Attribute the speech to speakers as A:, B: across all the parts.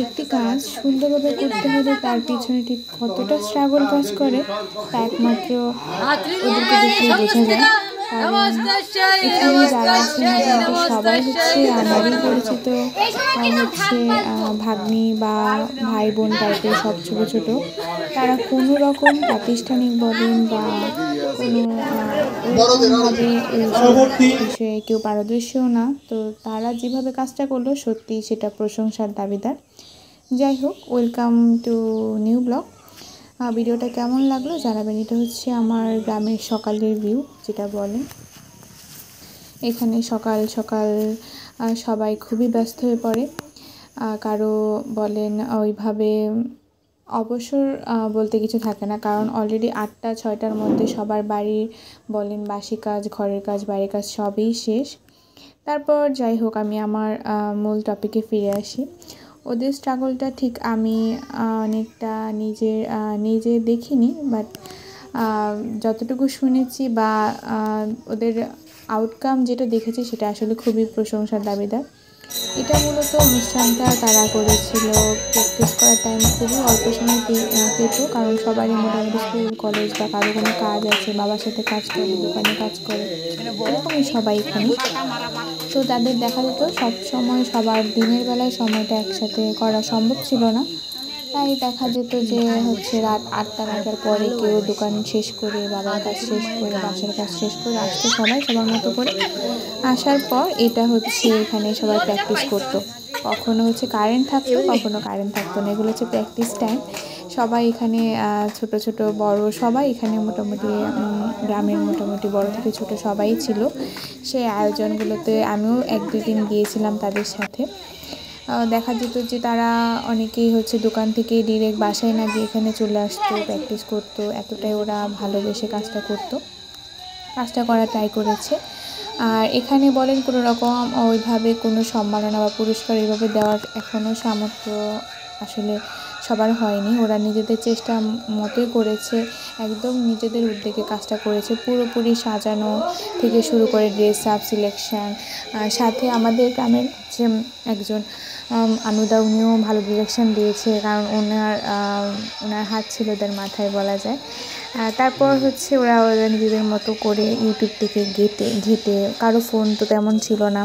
A: একটি কাজ সুন্দরভাবে করতে হলে তার পিছনে ঠিক কতটা স্ট্রাগল কাজ করে তা একমাত্র ওদেরকে দেখলেই বোঝা যায়। কারণ এখানে যারা আছে মোটামুটি সবাই হচ্ছে আমারই পরিচিত, হচ্ছে ভাগ্নি বা ভাই বোন টাইপের, সব ছোটো ছোটো। তারা কোনো রকম প্রাতিষ্ঠানিক বলেন বা কোনো ওরকমভাবে এইসব বিষয়ে কেউ পারদর্শীও না। তো তারা যেভাবে কাজটা করলো সত্যি সেটা প্রশংসার দাবিদার। যাই হোক, ওয়েলকাম টু নিউ ব্লগ। ভিডিওটা কেমন লাগলো জানাবেন। এটা হচ্ছে আমার গ্রামের সকালের ভিউ, যেটা বলে এখানে সকাল সকাল সবাই খুবই ব্যস্ত হয়ে পড়ে। কারো বলেন ওইভাবে অবসর বলতে কিছু থাকে না, কারণ অলরেডি 8টা-6টার মধ্যে সবার বাড়ির বলেন বাসি কাজ, ঘরের কাজ, বাড়ির কাজ সবই শেষ। তারপর যাই হোক, আমি আমার মূল টপিকে ফিরে আসি। ওদের স্ট্রাগলটা ঠিক আমি অনেকটা নিজে দেখিনি, বাট যতটুকু শুনেছি বা ওদের আউটকাম যেটা দেখেছি সেটা আসলে খুবই প্রশংসার দাবিদার। এটা মূলত অনুষ্ঠানটা তারা করেছিল প্র্যাকটিস করার টাইম খুবই অল্প সময় পেত, কারণ সবারই মোটামুটি স্কুল কলেজ বা কারো কোনো কাজ আছে, বাবার সাথে কাজ করে, দোকানে কাজ করে, এরকমই সবাই এখানে। তো তাদের দেখা যেত সব সময় সবার দিনের বেলায় সময়টা একসাথে করা সম্ভব ছিল না। তাই দেখা যেত যে হচ্ছে রাত 8টা-9টার পরে কেউ দোকান শেষ করে, বাবার কাজ শেষ করে, বাসার কাজ শেষ করে আসতো সবাই সবার মতো করে। আসার পর এটা হচ্ছে এখানে সবাই প্র্যাকটিস করতো। কখনো হচ্ছে কারেন্ট থাকতো, কখনো কারেন্ট থাকতো না। এগুলো হচ্ছে প্র্যাকটিস টাইম। সবাই এখানে ছোট ছোট বড় সবাই এখানে মোটামুটি গ্রামের মোটামুটি বড় থেকে ছোট সবাই ছিল। সেই আয়োজনগুলোতে আমিও 1-2 দিন গিয়েছিলাম তাদের সাথে। দেখা যেত যে তারা অনেকেই হচ্ছে দোকান থেকে ডিরেক্ট বাসায় না গিয়ে এখানে চলে আসতো, প্র্যাকটিস করতো। এতটাই ওরা ভালোবেসে কাজটা করতো, কাজটা করার ট্রাই করেছে। আর এখানে বলেন কোনো রকম ওইভাবে কোনো সম্মাননা বা পুরস্কার এইভাবে দেওয়ার এখনও সামর্থ্য আসলে সবার হয়নি। ওরা নিজেদের চেষ্টা মতোই করেছে, একদম নিজেদের উদ্যোগে কাজটা করেছে। পুরোপুরি সাজানো থেকে শুরু করে ড্রেস আপ সিলেকশান, সাথে আমাদের গ্রামের যে একজন আনুদা, উনিও ভালো ডিরেকশান দিয়েছে, কারণ ওনার হাত ছিল ওদের মাথায় বলা যায়। তারপর হচ্ছে ওরা নিজেদের মতো করে ইউটিউব থেকে ঘেটে কারো ফোন তো তেমন ছিল না,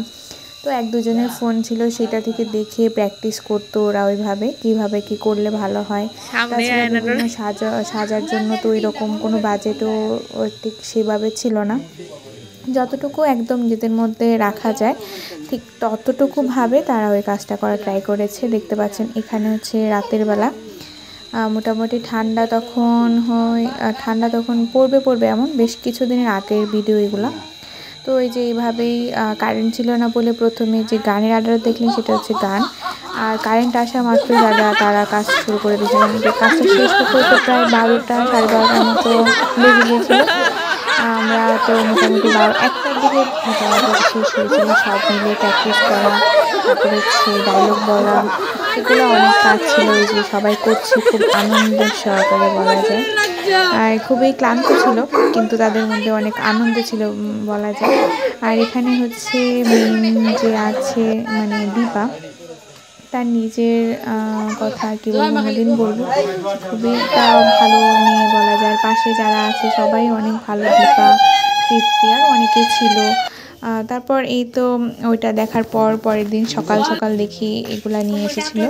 A: তো 1-2 জনের ফোন ছিল, সেটা থেকে দেখে প্র্যাকটিস করতো ওরা ওইভাবে কীভাবে কী করলে ভালো হয়। তাছাড়া বিভিন্ন সাজার জন্য তো এরকম কোনো বাজেটও ঠিক সেভাবে ছিল না। যতটুকু একদম নিজেদের মধ্যে রাখা যায় ঠিক ততটুকুভাবে তারা ওই কাজটা করার ট্রাই করেছে। দেখতে পাচ্ছেন এখানে হচ্ছে রাতের বেলা মোটামুটি ঠান্ডা তখন পড়বে এমন বেশ কিছুদিনের আগের ভিডিও এগুলো। তো এই যে এইভাবেই কারেন্ট ছিল না বলে প্রথমে যে গানের অর্ডার দেখলেন সেটা হচ্ছে গান, আর কারেন্ট আসা মাত্র তারা কাজ শুরু করে দিয়েছিলেন। কাজটা শেষ করতে প্রায় 12টা-12:30টার মতো লেগে গিয়েছিল। আমরা তো মোটামুটি 1টার দিকে মোটামুটি শেষ হয়েছিল। সব মিলে প্র্যাকটিস করা, তারপর হচ্ছে ডায়লগ বলা, এগুলো অনেক কাজ ছিল। এই যে সবাই করছে খুব আনন্দের সহকারে বলা যায়, আর খুবই ক্লান্ত ছিল কিন্তু তাদের মধ্যে অনেক আনন্দ ছিল বলা যায়। আর এখানে হচ্ছে মেইন যে আছে মানে দীপা, তার নিজের কথা কী বলবো, খুবই একটা ভালো মেয়ে বলা যায়। পাশে যারা আছে সবাই অনেক ভালো, দীপা, তৃপ্তি আর অনেকেই ছিল। তারপর এই তো ওইটা দেখার পরের দিন সকাল সকাল দেখি এগুলা নিয়ে এসেছিলো,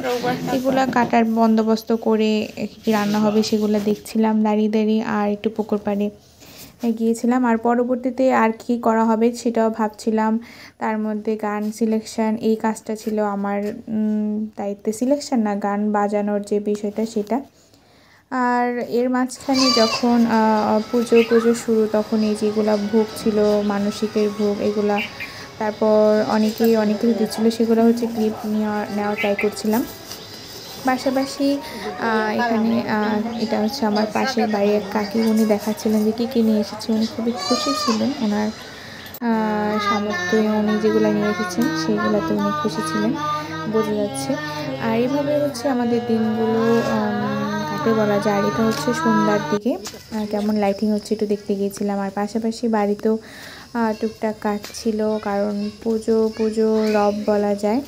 A: এগুলা কাটার বন্দোবস্ত করে কী রান্না হবে সেগুলো দেখছিলাম দাঁড়িয়ে, আর একটু পুকুর পাড়ে গিয়েছিলাম। আর পরবর্তীতে আর কি করা হবে সেটাও ভাবছিলাম। তার মধ্যে গান সিলেকশান, এই কাজটা ছিল আমার দায়িত্বে। সিলেকশান না, গান বাজানোর যে বিষয়টা সেটা। আর এর মাঝখানে যখন পুজো শুরু, তখন এই যেগুলা ভোগ ছিল, মানসিকের ভোগ, এগুলা তারপর অনেকেই অনেক কিছু দিচ্ছিলো, সেগুলো হচ্ছে ক্লিপ নেওয়া ট্রাই করছিলাম। পাশাপাশি এখানে এটা হচ্ছে আমার পাশের বাড়ির এক কাকি, উনি দেখাচ্ছিলেন যে কী নিয়ে এসেছে। উনি খুবই খুশি ছিলেন, ওনার সামর্থ্যে উনি যেগুলো নিয়ে এসেছেন সেইগুলোতে উনি খুশি ছিলেন, বোঝা যাচ্ছে। আর এইভাবে হচ্ছে আমাদের দিনগুলো কাটে বলা যায়। আর এটা হচ্ছে সন্ধ্যার দিকে কেমন লাইটিং হচ্ছে একটু দেখতে গিয়েছিলাম। আর পাশাপাশি বাড়িতেও টুকটাক কাজ ছিল, কারণ পুজো রব বলা যায়।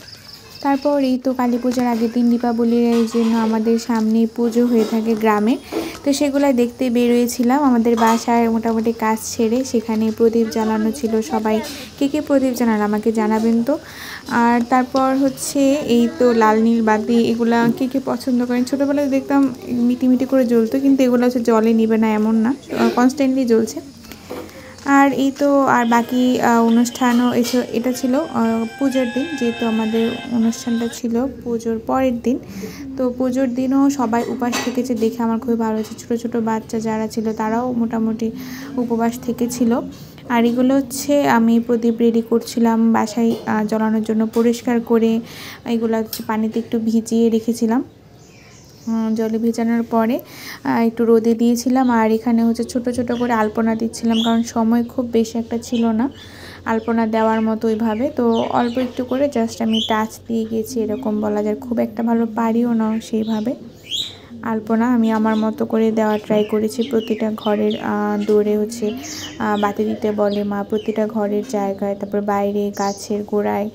A: তারপর এই তো কালী পূজার আগের দিন দীপাবলির এই জন্য আমাদের সামনে পুজো হয়ে থাকে গ্রামে, তো সেগুলো দেখতে বেরোয়েছিলাম। আমাদের বাসায় মোটামুটি কাজ ছেড়ে সেখানে প্রদীপ জ্বালানো ছিল। সবাই কে প্রদীপ জানান আমাকে জানাবেন তো। আর তারপর হচ্ছে এই তো লাল নীল বাতি, এগুলা কে পছন্দ করেন। ছোটোবেলায় দেখতাম মিটি করে জ্বলতো, কিন্তু এগুলো হচ্ছে জলে নিবে না এমন না, কনস্ট্যান্টলি জ্বলছে। আর এই তো আর বাকি অনুষ্ঠানও এটা ছিল পুজোর দিন, যেহেতু আমাদের অনুষ্ঠানটা ছিল পুজোর পরের দিন। তো পুজোর দিনও সবাই উপবাস থেকেছে দেখে আমার খুবই ভালো হয়েছে। ছোটো ছোটো বাচ্চা যারা ছিল তারাও মোটামুটি উপবাস থেকেছিল। আর এগুলো হচ্ছে আমি প্রদীপ রেডি করছিলাম বাসায় জ্বালানোর জন্য, পরিষ্কার করে এগুলো হচ্ছে পানিতে একটু ভিজিয়ে রেখেছিলাম। জলে ভেজানোর পরে একটু রোদে দিয়েছিলাম। আর এখানে হচ্ছে ছোট ছোট করে আলপনা দিচ্ছিলাম, কারণ সময় খুব বেশি একটা ছিল না আলপনা দেওয়ার মতো ওইভাবে। তো অল্প একটু করে জাস্ট আমি টাচ দিয়ে গেছি, এরকম বলা যায়। খুব একটা ভালো পারিও না সেইভাবে আলপনা, আমি আমার মতো করে দেওয়ার ট্রাই করেছি। প্রতিটা ঘরের দৌড়ে হচ্ছে বাতি দিতে বলে মা, প্রতিটা ঘরের জায়গায়, তারপর বাইরে গাছের গোড়ায়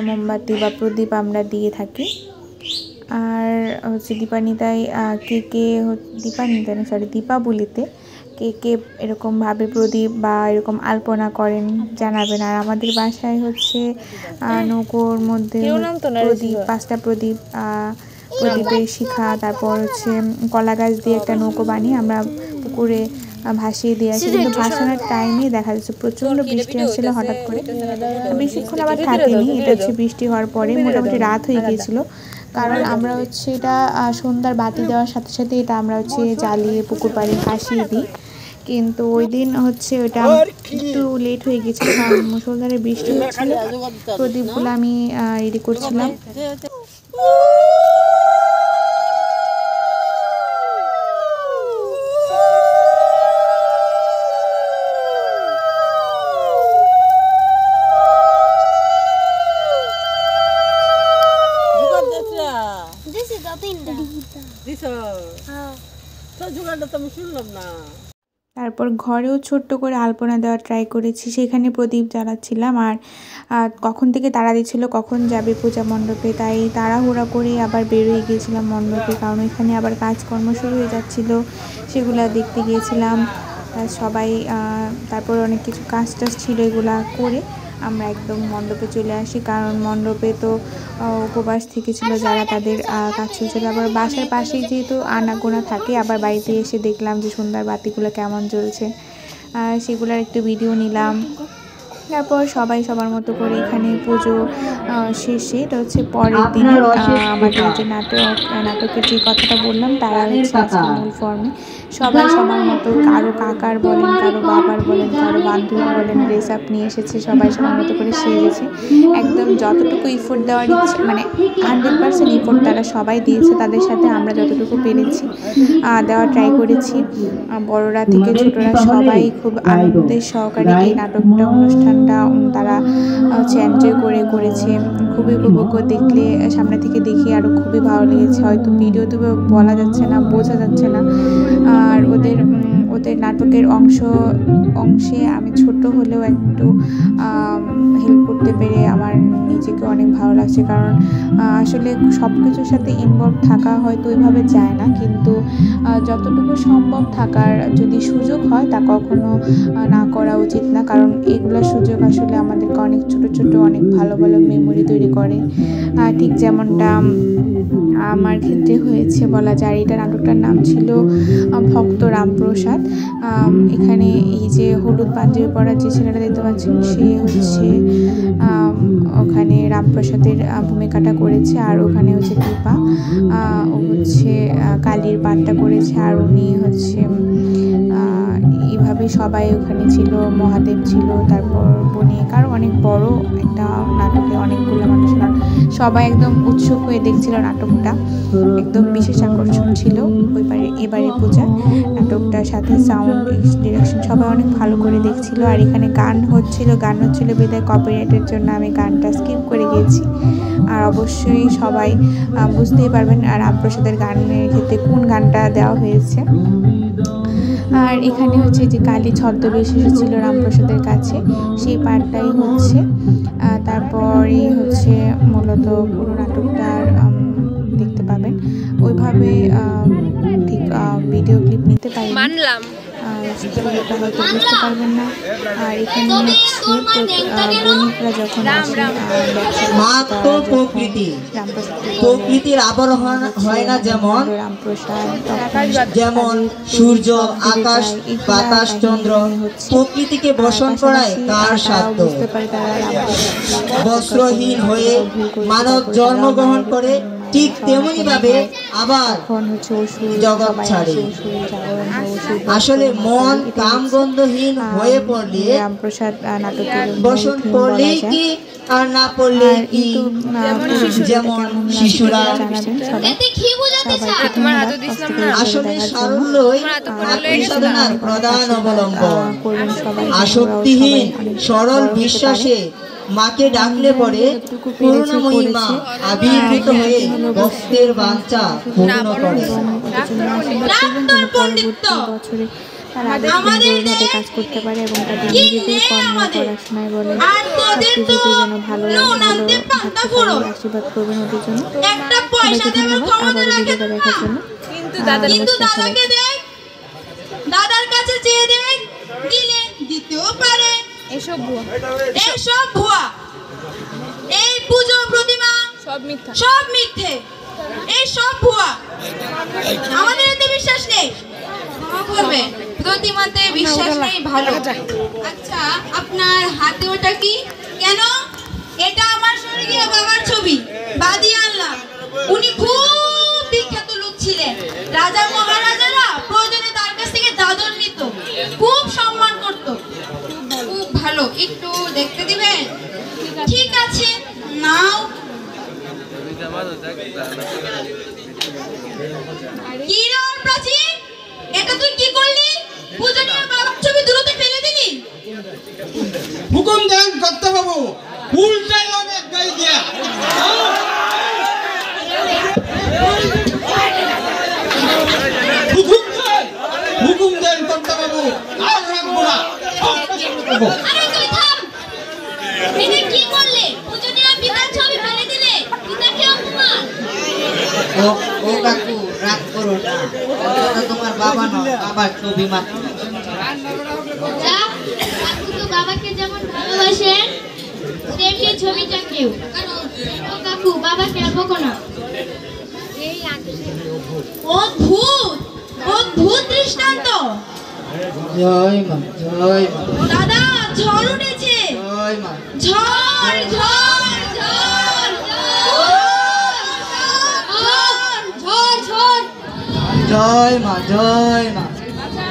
A: মোমবাতি বা প্রদীপ আমরা দিয়ে থাকি। আর হচ্ছে দীপাবলিতে কে এরকমভাবে প্রদীপ বা এরকম আলপনা করেন জানাবেন। আর আমাদের বাসায় হচ্ছে নৌকোর মধ্যে প্রদীপ, 5টা প্রদীপ, প্রদীপের শিখা, তারপর হচ্ছে কলা গাছ দিয়ে একটা নৌকো বানিয়ে আমরা পুকুরে ভাসিয়ে দিয়ে আসি। কিন্তু ভাসানোর টাইমে দেখা যাচ্ছে প্রচণ্ড বৃষ্টি আসছিল হঠাৎ করে, বেশিক্ষণ আবার থাকেনি। এটা হচ্ছে বৃষ্টি হওয়ার পরে মোটামুটি রাত হয়ে গিয়েছিল, কারণ আমরা হচ্ছে এটা সন্ধ্যার বাতি দেওয়ার সাথে সাথে এটা আমরা হচ্ছে জ্বালিয়ে পুকুর পাড়ে ভাসিয়ে দিই। কিন্তু ওই দিন হচ্ছে ওটা একটু লেট হয়ে গেছিলো, কারণ মুষলধারে বৃষ্টি হচ্ছিল। প্রদীপগুলো আমি রেডি করছিলাম। তারপর ঘরেও ছোট্ট করে আলপনা দেওয়ার ট্রাই করেছি, সেখানে প্রদীপ জ্বালাচ্ছিলাম। আর কখন থেকে তাড়া দিচ্ছিল কখন যাবে পূজা মণ্ডপে, তাই তাড়াহুড়া করে আবার বেরোয় গিয়েছিলাম মণ্ডপে, কারণ এখানে আবার কাজকর্ম শুরু হয়ে যাচ্ছিলো, সেগুলো দেখতে গিয়েছিলাম সবাই। তারপর অনেক কিছু কাজ ছিল, এগুলা করে আমরা একদম মণ্ডপে চলে আসি, কারণ মণ্ডপে তো উপবাস থেকেছিল যারা, তাদের কাজ চলছিল। আবার বাসার পাশেই যেহেতু আনাগোনা থাকে, আবার বাড়িতে এসে দেখলাম যে সন্ধ্যার বাতিগুলো কেমন জ্বলছে, সেগুলোর একটু ভিডিও নিলাম। তারপর সবাই সবার মতো করে এখানে পুজো শেষে, এটা হচ্ছে পরের দিন আমাদের যে নাটকের যে কথাটা বললাম, তারা হচ্ছে আজকে মূল ফর্মে সবাই সবার মতো, কারো কাকার বলেন, কারো বাবার বলেন, কারো বান্ধবী বলেন, ড্রেস আপ নিয়ে এসেছে, সবাই সবার মতো করে সেজেছে। একদম যতটুকু ইফোর্ট দেওয়ার ইচ্ছে, মানে 100% ইফোর্ট তারা সবাই দিয়েছে, তাদের সাথে আমরা যতটুকু পেরেছি দেওয়ার ট্রাই করেছি। বড়রা থেকে ছোটরা সবাই খুব আনন্দের সহকারে এই নাটকটা অনুষ্ঠানটা তারা হচ্ছে এনজয় করেছে। খুবই উপভোগ্য, দেখলে সামনে থেকে দেখি আরও খুবই ভালো লেগেছে। হয়তো ভিডিওতে বলা যাচ্ছে না, বোঝা যাচ্ছে না। আর ওদের নাটকের অংশে আমি ছোট হলেও একটু হেল্প করতে পেরে আমার নিজেকে অনেক ভালো লাগছে, কারণ আসলে সব কিছুর সাথে ইনভলভ থাকা হয়তো ওইভাবে যায় না, কিন্তু যতটুকু সম্ভব থাকার যদি সুযোগ হয় তা কখনো না করা উচিত না, কারণ এগুলো সুযোগ আসলে আমাদেরকে অনেক ছোট ছোট অনেক ভালো ভালো মেমোরি তৈরি করে। ঠিক যেমনটা আমার ক্ষেত্রে হয়েছে বলা যায়। এটা নাটকটার নাম ছিল ভক্ত রামপ্রসাদ। এখানে এই যে হলুদ পাঞ্জাবি পরা যে ছেলেটা দেখতে পাচ্ছেন, সে হচ্ছে ওখানে রামপ্রসাদের ভূমিকাটা করেছে। আর ওখানে হচ্ছে দীপা, ও হচ্ছে কালীর পাঠটা করেছে। আর উনি হচ্ছে এইভাবে সবাই ওখানে ছিল, মহাদেব ছিল, তারপর বণিক, আরও অনেক বড় একটা নাটকে অনেকগুলো মানুষ, সবাই একদম উৎসুক হয়ে দেখছিল নাটকটা। একদম বিশেষ আকর্ষণ ছিল এবারে পূজা নাটকটার সাথে সাউন্ড ডিরেকশন সবাই অনেক ভালো করে দেখছিল। আর এখানে গান হচ্ছিল বিদায় কপিরাইটের জন্য আমি গানটা স্কিপ করে গিয়েছি। আর অবশ্যই সবাই বুঝতেই পারবেন আর রামপ্রসাদের গানের ক্ষেত্রে কোন গানটা দেওয়া হয়েছে। আর এখানে হচ্ছে যে কালী ছদ্মবেশ এসেছিল রামপ্রসাদের কাছে, সেই পার্টটাই হচ্ছে। তারপরে হচ্ছে মূলত পুরো নাটকটার দেখতে পাবেন। ওইভাবে ঠিক ভিডিও ক্লিপ নিতে পারি মানলাম, হয়তো বুঝতে পারবেন না। আর এখানে হচ্ছে বণিকরা যখন
B: প্রকৃতির আবরণ হয় না, যেমন যেমন সূর্য, আকাশ, বাতাস, চন্দ্র প্রকৃতিকে বশন করায় কার সাধ্য। বস্ত্রহীন হয়ে মানব জন্মগ্রহণ করে, ঠিক তেমনি ভাবে আবার জগৎ ছাড়ে। আসলে মন কামগন্ধহীন হয়ে পড়লে বসন পড়লেই কি আর না পড়লে কি, যেমন শিশুরা। আসলে সারল্যই আত্মসাধনার প্রধান অবলম্বন। আসক্তিহীন সরল বিশ্বাসে মাকে ডাকলে পরে করুণাময়ী মা আবির্ভূত হয়ে ভক্তের বাঞ্ছা পূর্ণ করে।
A: কাজ করতে পারে এবং তাদের নিজেদের কর্ম পড়াশোনায় বলে সবকিছুতে যেন ভালো আশীর্বাদ করবেন ওদের জন্য। সবাইকে ধন্যবাদ আবার ভিডিওটা দেখার জন্য।
C: দাদার কাছে চেয়ে দেখ, দিলে দিতেও পারে।
A: এসব ভুয়া,
C: এসব ভুয়া। এই পূজো প্রতিমা
A: সব মিথ্যা,
C: সব মিথ্যে, এই সব ভুয়া। আমাদের এতে বিশ্বাস নেই। করবে প্রতিমাতে বিশ্বাস নেই, ভালো। আচ্ছা, আপনার হাতে ওটা কি? কেন? এটা আমার স্বর্গীয় বাবার ছবি, বাদি আল্লাহ। উনি খুব বিখ্যাত লোক ছিলেন। রাজা মহারাজারা প্রয়োজনে তার কাছ থেকে দাদন নিত, খুব সম্মান করত। খুব ভালো, একটু দেখতে দিবেন? ঠিক আছে, নাও। কি রে প্রাচীন, এটা তুই কি করলি? পূজনীয় বাবার ছবি দূরতে ফেলে দিলি?
D: হুকুম দেন কর্তাবাবু, উল্টাই হবে গাই দিয়া। হুকুম দেন কর্তাবাবু, আর রাখবো না।
C: আরে তুই থাম। এটা কি করলে? পূজনীয় পিতার ছবি ফেলে দিলে? পিতাকে অপমান।
B: ও কাকু, রাগ করো না, ওটা তোমার বাবা নয়, বাবার ছবি মাত্র।
C: যা, কাকু তো বাবাকে যেমন ভালোবাসেন তেমনি ছবিটাকেও। ও কাকু, বাবাকে বকো না। অদ্ভুত, অদ্ভুত দৃষ্টান্ত।
B: জয় মা, জয় মা।
C: দাদা, ঝড় উঠেছে।
B: জয় মা।
C: ঝড়, ঝড়, ঝড়, ঝড়।
B: জয় মা, জয় মা,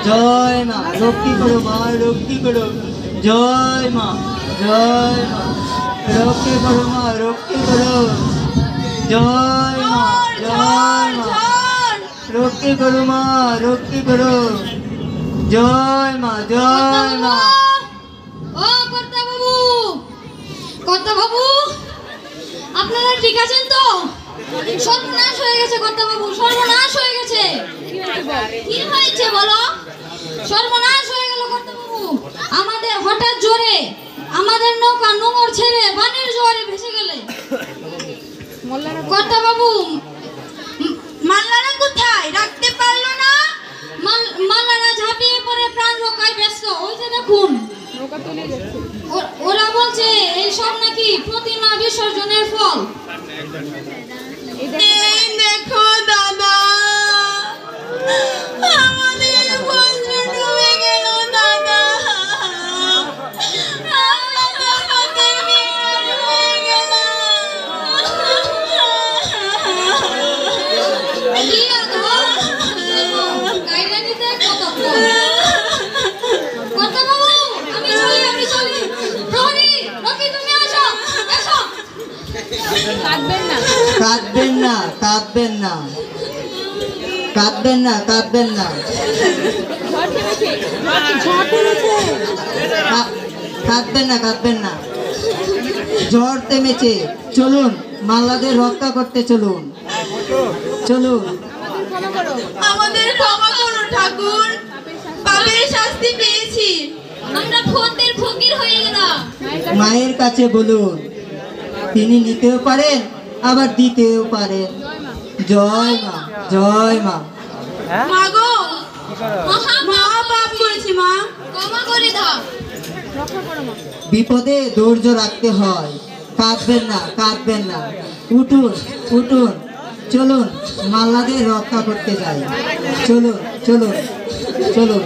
B: জয় মা। রক্ষী করো মা, রক্ষী করো। জয় মা, জয় মা। রক্ষী করো মা, রক্ষী করো। জয় মা, জয় মা। রক্ষী করো মা, রক্ষী করো। জয় মা, জয় মা।
C: ও কর্তাবাবু, কর্তাবাবু, আপনারা ঠিক আছেন তো? সর্বনাশ হয়ে গেছে কর্তাবাবু, সর্বনাশ হয়ে গেছে। কি হয়েছে বলো? সর্বনাশ হয়ে গেল কর্তাবাবু। আমাদের হঠাৎ জোরে আমাদের নৌকা নোঙর ছেড়ে পানির জোয়ারে ভেসে গেলে। কর্তাবাবু, মাল্লারা কোথায়? রাখতে পারলো না? মাল্লারা ঝাঁপিয়ে পড়ে প্রাণ রক্ষায় ব্যস্ত। ওই যে দেখুন, ওরা বলছে এই সব নাকি প্রতিমা বিসর্জনের ফল। দেখো দাদা, আমাদের বন্ধু ডুবে গেল দাদা।
B: কাঁদবেন না, কাঁদবেন না, কাঁদবেন না, কাঁদবেন না, কাঁদবেন না, কাঁদবেন না। ঝড় থেমেছে, চলুন মাল্লাদের রক্ষা করতে চলুন, চলুন।
C: আমাদের ক্ষমা করো ঠাকুর, পাপের শাস্তি পেয়েছি, আমরা ফন্দের ফকির হয়ে গেলাম।
B: মায়ের কাছে বলুন, তিনি নিতেও পারেন আবার দিতেও পারেন। জয় মা, জয় মা।
C: মা গো, মহা পাপ করেছি মা, ক্ষমা করে দাও।
B: বিপদে ধৈর্য রাখতে হয়, কাঁদবেন না, কাঁদবেন না। উঠুন, উঠুন, চলুন মাল্লাদের রক্ষা করতে যাই। চলুন, চলুন, চলুন।